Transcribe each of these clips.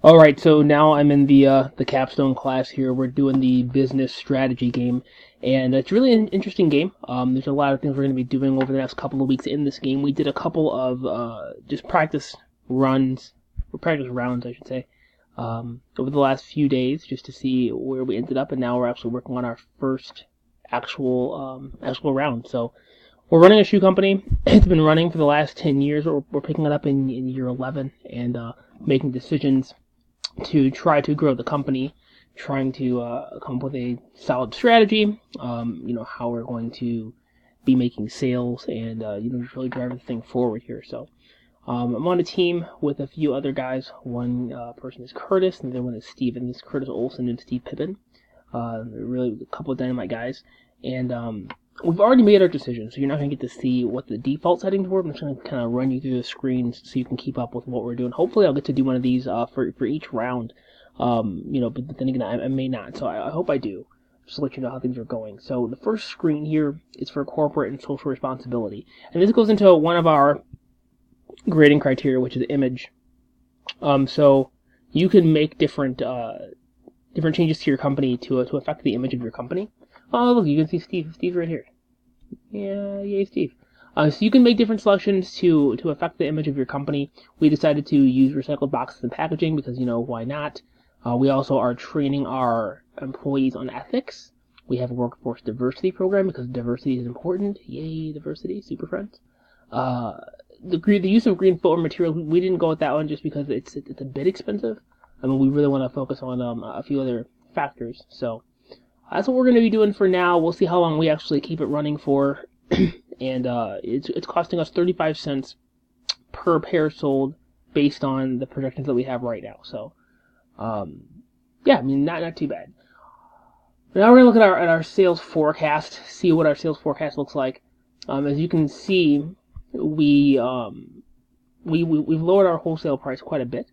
All right, so now I'm in the capstone class here. We're doing the business strategy game, and it's really an interesting game. There's a lot of things we're going to be doing over the next couple of weeks in this game. We did a couple of just practice runs, or practice rounds, I should say, over the last few days, just to see where we ended up, and now we're actually working on our first actual round. So we're running a shoe company. It's been running for the last 10 years. We're picking it up in year 11 and making decisions to try to grow the company, trying to come up with a solid strategy, how we're going to be making sales and, just really drive the thing forward here. So I'm on a team with a few other guys. One person is Curtis, and the other one is Steven. This is Curtis Olson and Steve Pippin. Really a couple of dynamite guys. And we've already made our decision, so you're not going to get to see what the default settings were. I'm just going to kind of run you through the screens so you can keep up with what we're doing. Hopefully I'll get to do one of these for each round, but then again, I may not, so I hope I do. Just to let you know how things are going. So the first screen here is for corporate and social responsibility. And this goes into one of our grading criteria, which is image. So you can make different changes to your company to affect the image of your company. Oh, look, you can see Steve. Steve's right here. Yeah, yay, Steve. So you can make different selections to affect the image of your company. We decided to use recycled boxes and packaging because, why not? We also are training our employees on ethics. We have a workforce diversity program because diversity is important. Yay, diversity, super friends. The use of green footwear material, we didn't go with that one just because it's a bit expensive. I mean, we really want to focus on a few other factors. So that's what we're going to be doing for now. We'll see how long we actually keep it running for. And it's costing us 35 cents per pair sold based on the projections that we have right now. So, yeah, I mean, not too bad. Now we're going to look at our sales forecast, see what our sales forecast looks like. As you can see, we've lowered our wholesale price quite a bit.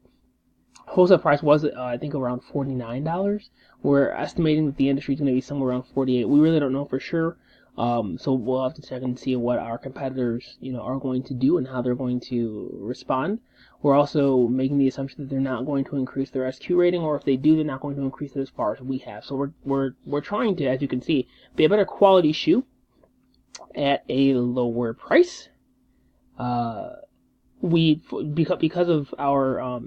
Wholesale price was, I think, around $49. We're estimating that the industry is going to be somewhere around $48. We really don't know for sure. So we'll have to check and see what our competitors, are going to do and how they're going to respond. We're also making the assumption that they're not going to increase their SQ rating, or if they do, they're not going to increase it as far as we have. So we're trying to, as you can see, be a better quality shoe at a lower price. Because of our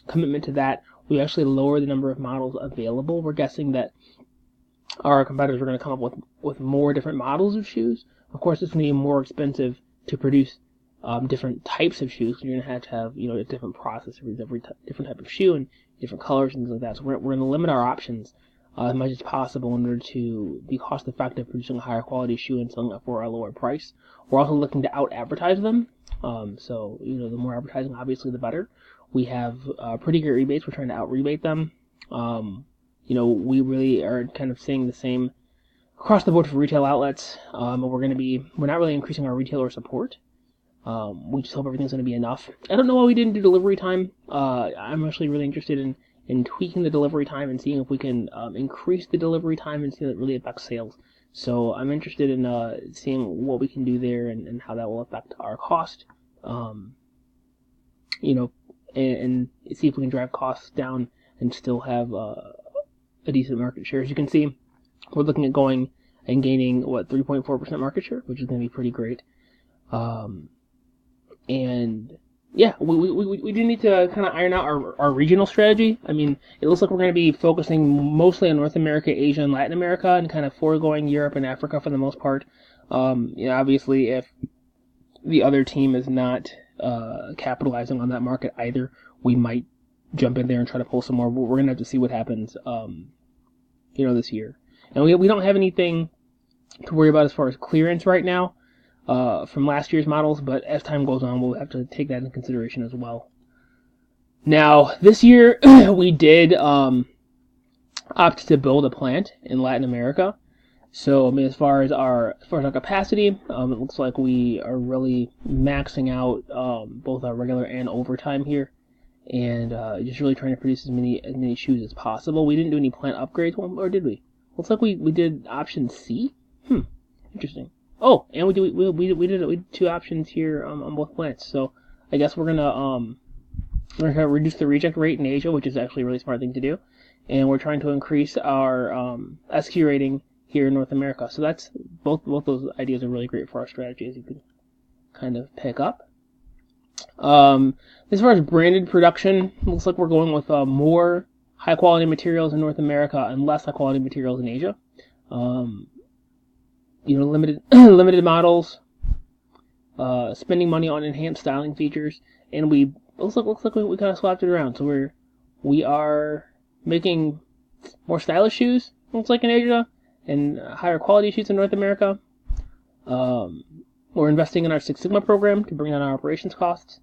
commitment to that, we actually lower the number of models available. We're guessing that our competitors are going to come up with more different models of shoes. Of course, it's going to be more expensive to produce different types of shoes. You're going to have a different process for every different type of shoe and different colors and things like that. So we're going to limit our options as much as possible in order to be cost effective producing a higher quality shoe and selling it for a lower price. We're also looking to out advertise them. So the more advertising, obviously, the better. We have pretty good rebates. We're trying to out rebate them. We really are kind of seeing the same across the board for retail outlets. We're not really increasing our retailer support. We just hope everything's going to be enough. I don't know why we didn't do delivery time. I'm actually really interested in tweaking the delivery time and seeing if we can increase the delivery time and see if it really affects sales. So I'm interested in seeing what we can do there and how that will affect our cost. And see if we can drive costs down and still have a decent market share. As you can see, we're looking at going and gaining 3.4% market share, which is going to be pretty great. And yeah, we do need to kind of iron out our regional strategy. I mean, it looks like we're going to be focusing mostly on North America, Asia, and Latin America, and kind of foregoing Europe and Africa for the most part. Obviously, if the other team is not capitalizing on that market either, we might jump in there and try to pull some more. We're going to have to see what happens, this year. And we don't have anything to worry about as far as clearance right now from last year's models, but as time goes on, we'll have to take that into consideration as well. Now, this year, we did opt to build a plant in Latin America. So, I mean, as far as our capacity, it looks like we are really maxing out both our regular and overtime here, and just really trying to produce as many shoes as possible. We didn't do any plant upgrades, or did we? Looks like we did option C. Interesting. Oh, and we did 2 options here on both plants. So I guess we're gonna We're going to reduce the reject rate in Asia, which is actually a really smart thing to do. And we're trying to increase our SQ rating here in North America. So that's both those ideas are really great for our strategy, as you can kind of pick up. As far as branded production, looks like we're going with more high quality materials in North America and less high quality materials in Asia. Limited models, spending money on enhanced styling features, and looks like we kind of swapped it around. So we are making more stylish shoes, looks like in Asia, and higher quality shoes in North America. We're investing in our Six Sigma program to bring down our operations costs,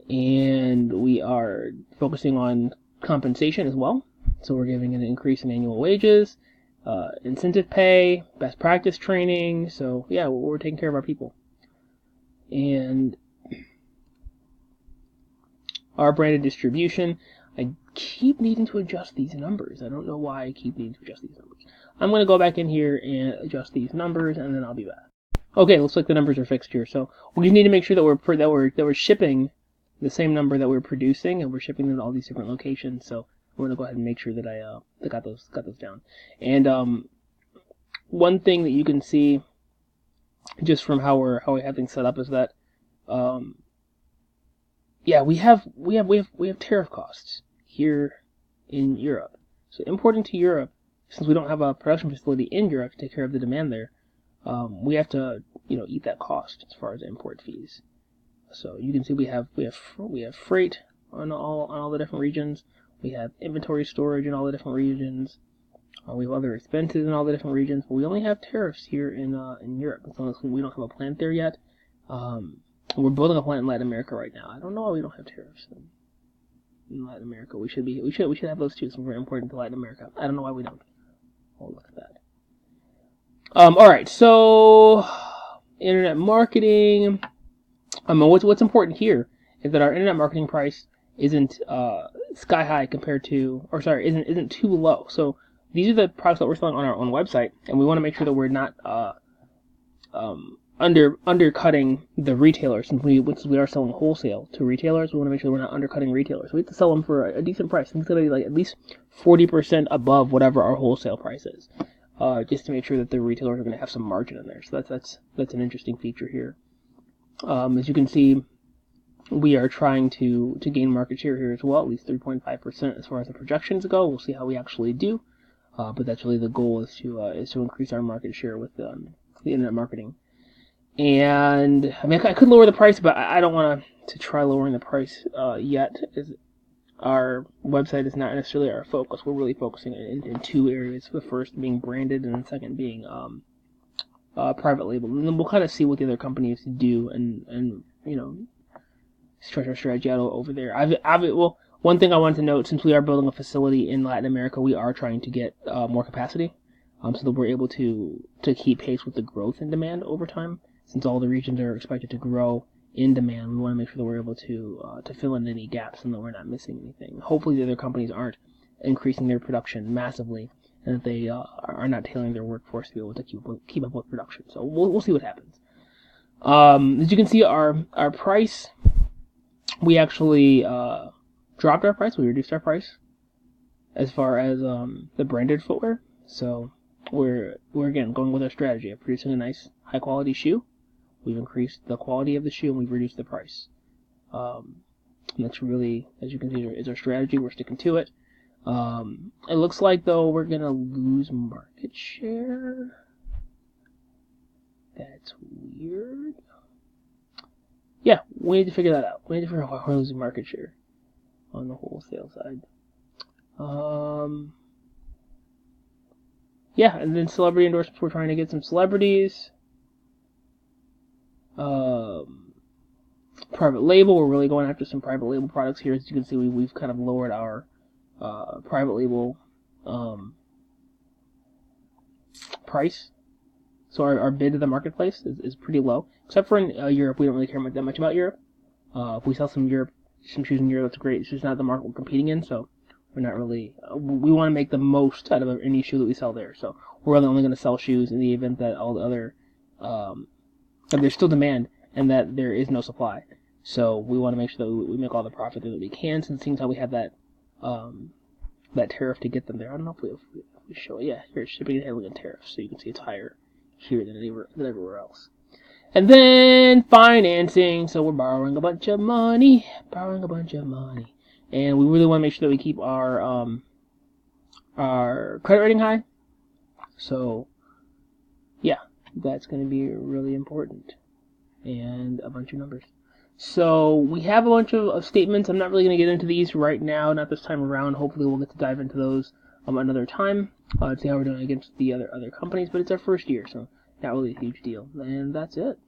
and we are focusing on compensation as well. So we're giving an increase in annual wages, incentive pay, best practice training. So yeah, we're taking care of our people. And our branded distribution, I keep needing to adjust these numbers. I don't know why I keep needing to adjust these numbers. I'm going to go back in here and adjust these numbers, and then I'll be back. Okay, looks like the numbers are fixed here. So we just need to make sure that we're shipping the same number that we're producing, and we're shipping them to all these different locations. So we're going to go ahead and make sure that I got those down. And one thing that you can see just from how we have things set up is that we have tariff costs here in Europe. So importing to Europe, since we don't have a production facility in Europe to take care of the demand there, we have to eat that cost as far as import fees. So you can see we have freight on all the different regions. We have inventory storage in all the different regions. We have other expenses in all the different regions, but we only have tariffs here in Europe. So we don't have a plant there yet. We're building a plant in Latin America right now. I don't know why we don't have tariffs in Latin America. We should have those too, since we're importing to Latin America. I don't know why we don't. We'll look at that. All right, so internet marketing. What's important here is that our internet marketing price isn't sky high isn't too low. So these are the products that we're selling on our own website, and we want to make sure that we're not undercutting the retailers. Since we are selling wholesale to retailers, we want to make sure we're not undercutting retailers. So we have to sell them for a decent price. It's going to be like at least 40% above whatever our wholesale price is, just to make sure that the retailers are going to have some margin in there. So that's an interesting feature here. As you can see, we are trying to gain market share here as well, at least 3.5% as far as the projections go. We'll see how we actually do, but that's really the goal, is to increase our market share with the internet marketing. And I mean, I could lower the price, but I don't want to try lowering the price yet, as our website is not necessarily our focus. We're really focusing in two areas. The first being branded, and the second being private label. And then we'll kind of see what the other companies do, and stretch our strategy out over there. One thing I wanted to note, since we are building a facility in Latin America, we are trying to get more capacity, so that we're able to keep pace with the growth in demand over time. Since all the regions are expected to grow in demand, we want to make sure that we're able to fill in any gaps and that we're not missing anything. Hopefully the other companies aren't increasing their production massively, and that they are not tailoring their workforce to be able to keep up with production. So we'll see what happens. As you can see, our price, we actually dropped our price. We reduced our price as far as the branded footwear. So we're again going with our strategy of producing a nice high quality shoe. We've increased the quality of the shoe, and we've reduced the price. And that's really, as you can see, is our strategy. We're sticking to it. It looks like, though, we're going to lose market share. That's weird. Yeah, we need to figure that out. We need to figure out why we're losing market share on the wholesale side. Yeah, and then celebrity endorsements. We're trying to get some celebrities. Private label. We're really going after some private label products here. As you can see, we've kind of lowered our private label price. So our bid to the marketplace is pretty low. Except for in Europe, we don't really care that much about Europe. If we sell some shoes in Europe, that's great. It's just not the market we're competing in, so we're not really. We want to make the most out of any shoe that we sell there. So we're really only going to sell shoes in the event that all the other that there's still demand and that there is no supply. So we want to make sure that we make all the profit that we can, since seeing how we have that that tariff to get them there. I don't know if we show it. Yeah, here's shipping and handling and tariffs, so you can see it's higher here than everywhere else. And then financing. So we're borrowing a bunch of money, and we really want to make sure that we keep our credit rating high. So yeah, that's going to be really important, and a bunch of numbers. So we have a bunch of statements. I'm not really going to get into these right now, not this time around. Hopefully we'll get to dive into those another time to see how we're doing against the other companies. But it's our first year, so not really a huge deal. And that's it.